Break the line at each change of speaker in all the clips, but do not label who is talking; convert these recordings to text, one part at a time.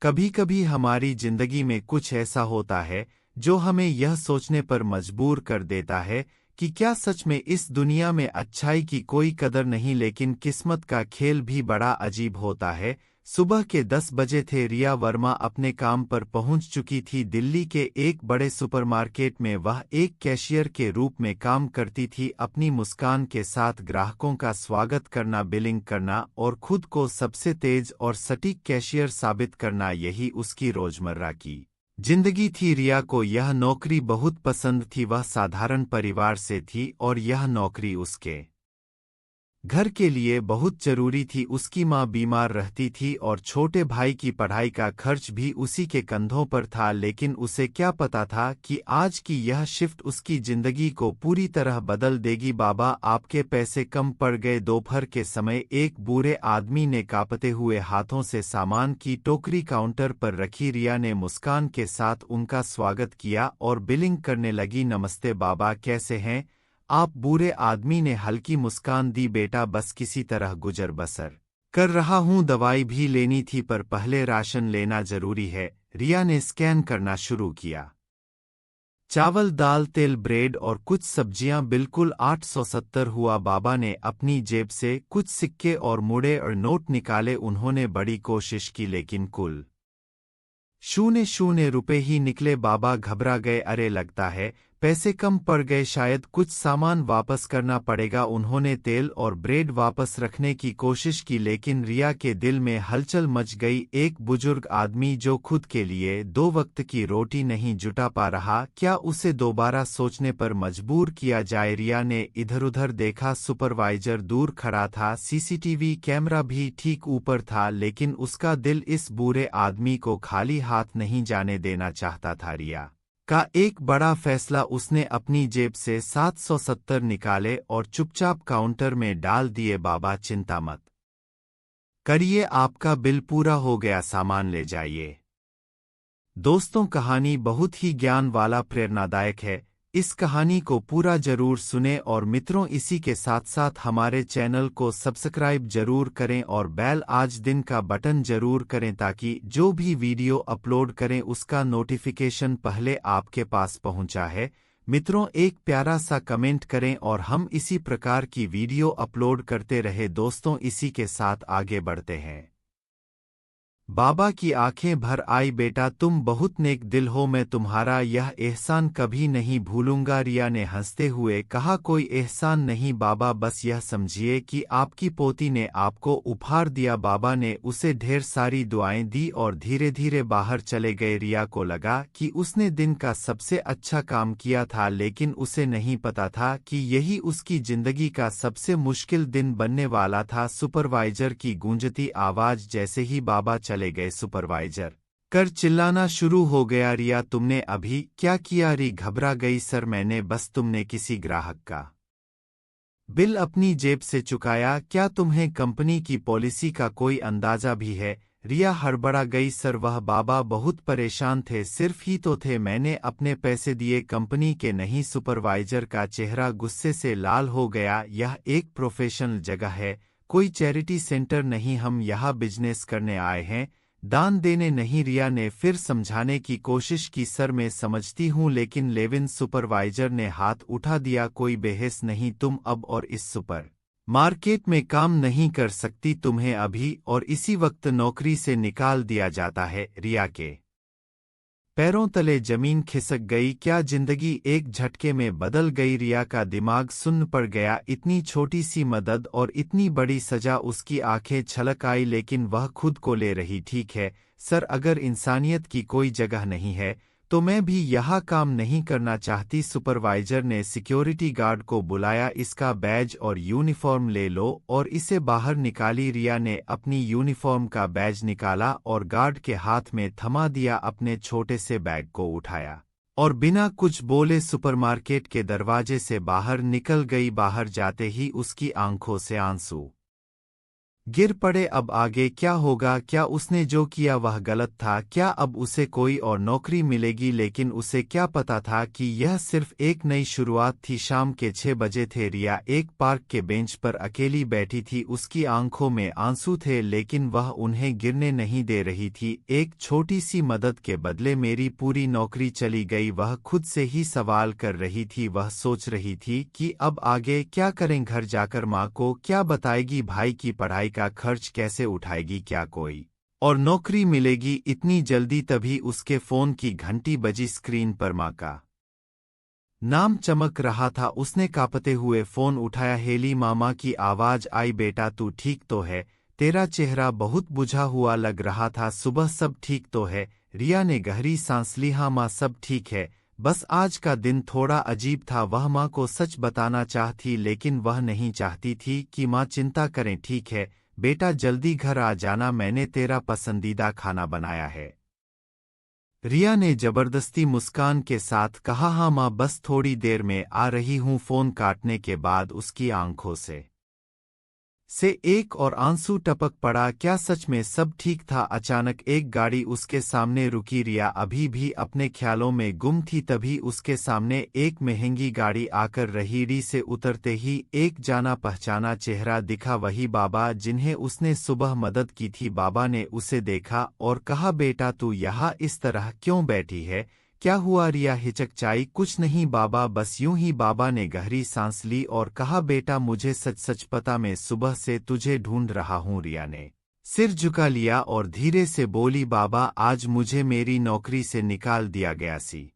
कभी कभी हमारी जिंदगी में कुछ ऐसा होता है जो हमें यह सोचने पर मजबूर कर देता है कि क्या सच में इस दुनिया में अच्छाई की कोई कदर नहीं, लेकिन किस्मत का खेल भी बड़ा अजीब होता है। सुबह के 10 बजे थे। रिया वर्मा अपने काम पर पहुंच चुकी थी। दिल्ली के एक बड़े सुपरमार्केट में वह एक कैशियर के रूप में काम करती थी। अपनी मुस्कान के साथ ग्राहकों का स्वागत करना, बिलिंग करना और खुद को सबसे तेज और सटीक कैशियर साबित करना, यही उसकी रोजमर्रा की जिंदगी थी। रिया को यह नौकरी बहुत पसंद थी। वह साधारण परिवार से थी और यह नौकरी उसके घर के लिए बहुत जरूरी थी। उसकी मां बीमार रहती थी और छोटे भाई की पढ़ाई का खर्च भी उसी के कंधों पर था। लेकिन उसे क्या पता था कि आज की यह शिफ्ट उसकी जिंदगी को पूरी तरह बदल देगी। बाबा, आपके पैसे कम पड़ गए। दोपहर के समय एक बूढ़े आदमी ने कांपते हुए हाथों से सामान की टोकरी काउंटर पर रखी। रिया ने मुस्कान के साथ उनका स्वागत किया और बिलिंग करने लगी। नमस्ते बाबा, कैसे हैं आप? बूढ़े आदमी ने हल्की मुस्कान दी। बेटा, बस किसी तरह गुजर बसर कर रहा हूं। दवाई भी लेनी थी पर पहले राशन लेना जरूरी है। रिया ने स्कैन करना शुरू किया। चावल, दाल, तेल, ब्रेड और कुछ सब्जियां बिल्कुल 870 हुआ। बाबा ने अपनी जेब से कुछ सिक्के और मुड़े और नोट निकाले। उन्होंने बड़ी कोशिश की लेकिन कुल 0 रुपए ही निकले। बाबा घबरा गए। अरे, लगता है पैसे कम पड़ गए, शायद कुछ सामान वापस करना पड़ेगा। उन्होंने तेल और ब्रेड वापस रखने की कोशिश की लेकिन रिया के दिल में हलचल मच गई। एक बुजुर्ग आदमी जो खुद के लिए 2 वक्त की रोटी नहीं जुटा पा रहा, क्या उसे दोबारा सोचने पर मजबूर किया जाए? रिया ने इधर-उधर देखा। सुपरवाइजर दूर खड़ा था, सीसीटीवी कैमरा भी ठीक ऊपर था, लेकिन उसका दिल इस बूढ़े आदमी को खाली हाथ नहीं जाने देना चाहता था। रिया का एक बड़ा फैसला, उसने अपनी जेब से 770 निकाले और चुपचाप काउंटर में डाल दिए। बाबा, चिंता मत करिए, आपका बिल पूरा हो गया, सामान ले जाइए। दोस्तों, कहानी बहुत ही ज्ञान वाला प्रेरणादायक है। इस कहानी को पूरा जरूर सुने और मित्रों, इसी के साथ साथ हमारे चैनल को सब्सक्राइब जरूर करें और बेल आज दिन का बटन जरूर करें ताकि जो भी वीडियो अपलोड करें उसका नोटिफिकेशन पहले आपके पास पहुंचा है। मित्रों, एक प्यारा सा कमेंट करें और हम इसी प्रकार की वीडियो अपलोड करते रहे। दोस्तों, इसी के साथ आगे बढ़ते हैं। बाबा की आंखें भर आई। बेटा, तुम बहुत नेक दिल हो, मैं तुम्हारा यह एहसान कभी नहीं भूलूंगा। रिया ने हंसते हुए कहा, कोई एहसान नहीं बाबा, बस यह समझिए कि आपकी पोती ने आपको उपहार दिया। बाबा ने उसे ढेर सारी दुआएं दी और धीरे धीरे बाहर चले गए। रिया को लगा कि उसने दिन का सबसे अच्छा काम किया था, लेकिन उसे नहीं पता था कि यही उसकी जिंदगी का सबसे मुश्किल दिन बनने वाला था। सुपरवाइजर की गूंजती आवाज जैसे ही बाबा चले गए, सुपरवाइजर कर चिल्लाना शुरू हो गया, रिया तुमने अभी क्या किया? री घबरा गई। सर, मैंने बस तुमने किसी ग्राहक का बिल अपनी जेब से चुकाया। क्या तुम्हें कंपनी की पॉलिसी का कोई अंदाजा भी है? रिया हड़बड़ा गई। सर, वह बाबा बहुत परेशान थे। सिर्फ ही तो थे, मैंने अपने पैसे दिए, कंपनी के नहीं। सुपरवाइजर का चेहरा गुस्से से लाल हो गया। यह एक प्रोफेशनल जगह है, कोई चैरिटी सेंटर नहीं। हम यहाँ बिजनेस करने आए हैं, दान देने नहीं। रिया ने फिर समझाने की कोशिश की। सर, मैं समझती हूँ, लेकिन लेविन सुपरवाइजर ने हाथ उठा दिया। कोई बहस नहीं, तुम अब और इस सुपर मार्केट में काम नहीं कर सकती। तुम्हें अभी और इसी वक्त नौकरी से निकाल दिया जाता है। रिया के पैरों तले जमीन खिसक गई। क्या जिंदगी एक झटके में बदल गई? रिया का दिमाग सुन्न पड़ गया। इतनी छोटी सी मदद और इतनी बड़ी सजा। उसकी आंखें छलक आई, लेकिन वह खुद को ले रही। ठीक है सर, अगर इंसानियत की कोई जगह नहीं है तो मैं भी यहाँ काम नहीं करना चाहती। सुपरवाइजर ने सिक्योरिटी गार्ड को बुलाया। इसका बैज और यूनिफॉर्म ले लो और इसे बाहर निकाली। रिया ने अपनी यूनिफॉर्म का बैज निकाला और गार्ड के हाथ में थमा दिया। अपने छोटे से बैग को उठाया और बिना कुछ बोले सुपरमार्केट के दरवाजे से बाहर निकल गई। बाहर जाते ही उसकी आंखों से आंसू गिर पड़े। अब आगे क्या होगा? क्या उसने जो किया वह गलत था? क्या अब उसे कोई और नौकरी मिलेगी? लेकिन उसे क्या पता था कि यह सिर्फ एक नई शुरुआत थी। शाम के 6 बजे थे। रिया एक पार्क के बेंच पर अकेली बैठी थी। उसकी आंखों में आंसू थे, लेकिन वह उन्हें गिरने नहीं दे रही थी। एक छोटी सी मदद के बदले मेरी पूरी नौकरी चली गई, वह खुद से ही सवाल कर रही थी। वह सोच रही थी कि अब आगे क्या करें। घर जाकर माँ को क्या बताएगी? भाई की पढ़ाई का खर्च कैसे उठाएगी? क्या कोई और नौकरी मिलेगी इतनी जल्दी? तभी उसके फोन की घंटी बजी। स्क्रीन पर माँ का नाम चमक रहा था। उसने कांपते हुए फोन उठाया। हेली, मामा की आवाज आई। बेटा, तू ठीक तो है? तेरा चेहरा बहुत बुझा हुआ लग रहा था। सुबह सब ठीक तो है? रिया ने गहरी सांस ली। हाँ माँ, सब ठीक है, बस आज का दिन थोड़ा अजीब था। वह माँ को सच बताना चाहती, लेकिन वह नहीं चाहती थी कि माँ चिंता करें। ठीक है बेटा, जल्दी घर आ जाना, मैंने तेरा पसंदीदा खाना बनाया है। रिया ने जबरदस्ती मुस्कान के साथ कहा। हाँ माँ, बस थोड़ी देर में आ रही हूँ। फोन काटने के बाद उसकी आंखों से एक और आंसू टपक पड़ा। क्या सच में सब ठीक था? अचानक एक गाड़ी उसके सामने रुकी। रिया अभी भी अपने ख्यालों में गुम थी। तभी उसके सामने एक महंगी गाड़ी आकर रही। री से उतरते ही एक जाना पहचाना चेहरा दिखा, वही बाबा जिन्हें उसने सुबह मदद की थी। बाबा ने उसे देखा और कहा, बेटा तू यहाँ इस तरह क्यों बैठी है? क्या हुआ? रिया हिचकचाई। कुछ नहीं बाबा, बस यूं ही। बाबा ने गहरी सांस ली और कहा, बेटा मुझे सच सच पता, मैं सुबह से तुझे ढूंढ रहा हूं। रिया ने सिर झुका लिया और धीरे से बोली, बाबा आज मुझे मेरी नौकरी से निकाल दिया गया सी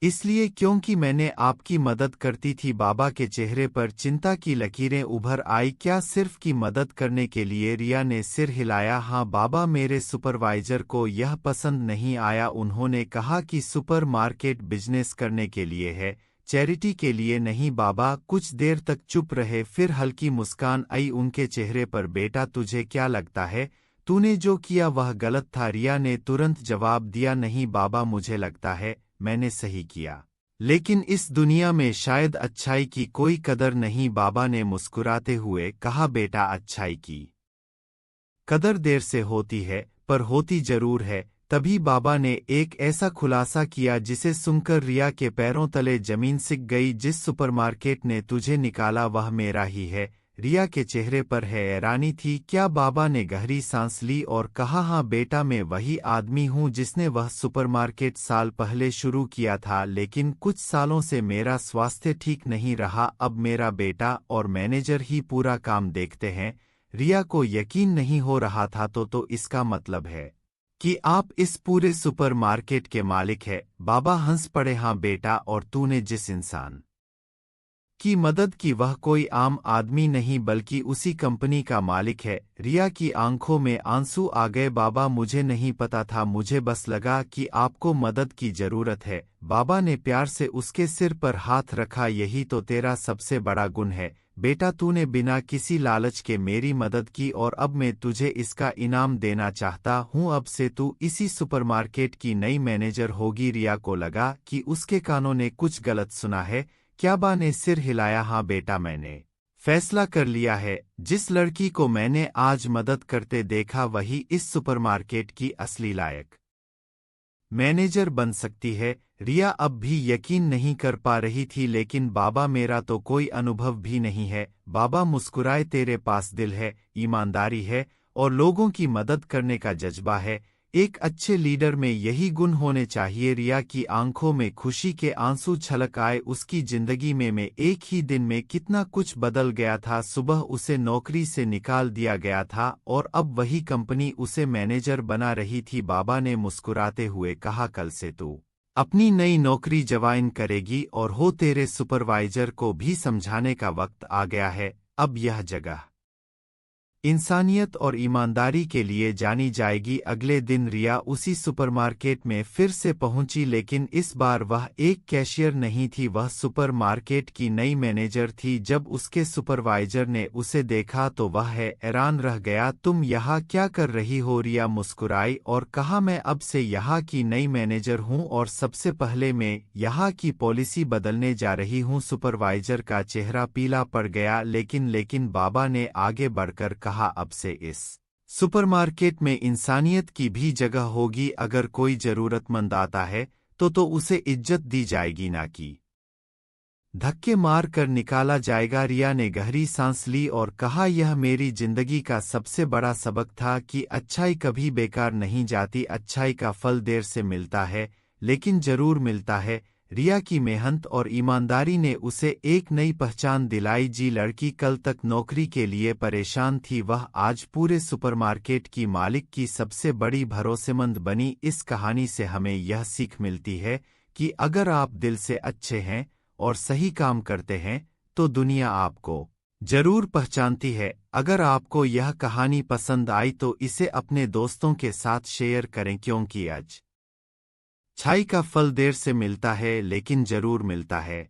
इसलिए क्योंकि मैंने आपकी मदद करती थी। बाबा के चेहरे पर चिंता की लकीरें उभर आई। क्या सिर्फ की मदद करने के लिए? रिया ने सिर हिलाया। हाँ बाबा, मेरे सुपरवाइजर को यह पसंद नहीं आया। उन्होंने कहा कि सुपरमार्केट बिजनेस करने के लिए है, चैरिटी के लिए नहीं। बाबा कुछ देर तक चुप रहे, फिर हल्की मुस्कान आई उनके चेहरे पर। बेटा तुझे क्या लगता है तूने जो किया वह गलत था? रिया ने तुरंत जवाब दिया, नहीं बाबा, मुझे लगता है मैंने सही किया, लेकिन इस दुनिया में शायद अच्छाई की कोई कदर नहीं। बाबा ने मुस्कुराते हुए कहा, बेटा अच्छाई की कदर देर से होती है, पर होती जरूर है। तभी बाबा ने एक ऐसा खुलासा किया जिसे सुनकर रिया के पैरों तले जमीन सिक गई। जिस सुपरमार्केट ने तुझे निकाला वह मेरा ही है। रिया के चेहरे पर हैरानी थी। क्या? बाबा ने गहरी सांस ली और कहा, हाँ बेटा, मैं वही आदमी हूँ जिसने वह सुपरमार्केट साल पहले शुरू किया था। लेकिन कुछ सालों से मेरा स्वास्थ्य ठीक नहीं रहा। अब मेरा बेटा और मैनेजर ही पूरा काम देखते हैं। रिया को यकीन नहीं हो रहा था। तो इसका मतलब है कि आप इस पूरे सुपरमार्केट के मालिक हैं? बाबा हंस पड़े। हाँ बेटा, और तूने जिस इंसान की मदद की वह कोई आम आदमी नहीं बल्कि उसी कंपनी का मालिक है। रिया की आंखों में आंसू आ गए। बाबा मुझे नहीं पता था, मुझे बस लगा कि आपको मदद की जरूरत है। बाबा ने प्यार से उसके सिर पर हाथ रखा। यही तो तेरा सबसे बड़ा गुण है बेटा, तूने बिना किसी लालच के मेरी मदद की और अब मैं तुझे इसका इनाम देना चाहता हूँ। अब से तू इसी सुपरमार्केट की नई मैनेजर होगी। रिया को लगा कि उसके कानों ने कुछ गलत सुना है। क्या? बा ने सिर हिलाया। हाँ बेटा, मैंने फैसला कर लिया है। जिस लड़की को मैंने आज मदद करते देखा वही इस सुपरमार्केट की असली लायक मैनेजर बन सकती है। रिया अब भी यकीन नहीं कर पा रही थी। लेकिन बाबा, मेरा तो कोई अनुभव भी नहीं है। बाबा मुस्कुराए, तेरे पास दिल है, ईमानदारी है और लोगों की मदद करने का जज्बा है। एक अच्छे लीडर में यही गुण होने चाहिए। रिया की आंखों में खुशी के आंसू छलक आए। उसकी जिंदगी में एक ही दिन में कितना कुछ बदल गया था। सुबह उसे नौकरी से निकाल दिया गया था और अब वही कंपनी उसे मैनेजर बना रही थी। बाबा ने मुस्कुराते हुए कहा, कल से तू अपनी नई नौकरी ज्वाइन करेगी और हो तेरे सुपरवाइजर को भी समझाने का वक्त आ गया है। अब यह जगह इंसानियत और ईमानदारी के लिए जानी जाएगी। अगले दिन रिया उसी सुपरमार्केट में फिर से पहुंची, लेकिन इस बार वह एक कैशियर नहीं थी, वह सुपरमार्केट की नई मैनेजर थी। जब उसके सुपरवाइजर ने उसे देखा तो वह हैरान रह गया। तुम यहाँ क्या कर रही हो? रिया मुस्कुराई और कहा, मैं अब से यहाँ की नई मैनेजर हूँ और सबसे पहले मैं यहाँ की पॉलिसी बदलने जा रही हूँ। सुपरवाइजर का चेहरा पीला पड़ गया। लेकिन बाबा ने आगे बढ़कर कहा, कहा, अब से इस सुपरमार्केट में इंसानियत की भी जगह होगी। अगर कोई जरूरतमंद आता है तो उसे इज्जत दी जाएगी, ना कि धक्के मार कर निकाला जाएगा। रिया ने गहरी सांस ली और कहा, यह मेरी जिंदगी का सबसे बड़ा सबक था कि अच्छाई कभी बेकार नहीं जाती। अच्छाई का फल देर से मिलता है, लेकिन जरूर मिलता है। रिया की मेहनत और ईमानदारी ने उसे एक नई पहचान दिलाई। जी लड़की कल तक नौकरी के लिए परेशान थी, वह आज पूरे सुपरमार्केट की मालिक की सबसे बड़ी भरोसेमंद बनी। इस कहानी से हमें यह सीख मिलती है कि अगर आप दिल से अच्छे हैं और सही काम करते हैं तो दुनिया आपको जरूर पहचानती है। अगर आपको यह कहानी पसंद आई तो इसे अपने दोस्तों के साथ शेयर करें, क्योंकि अच्छाई का फल देर से मिलता है, लेकिन जरूर मिलता है।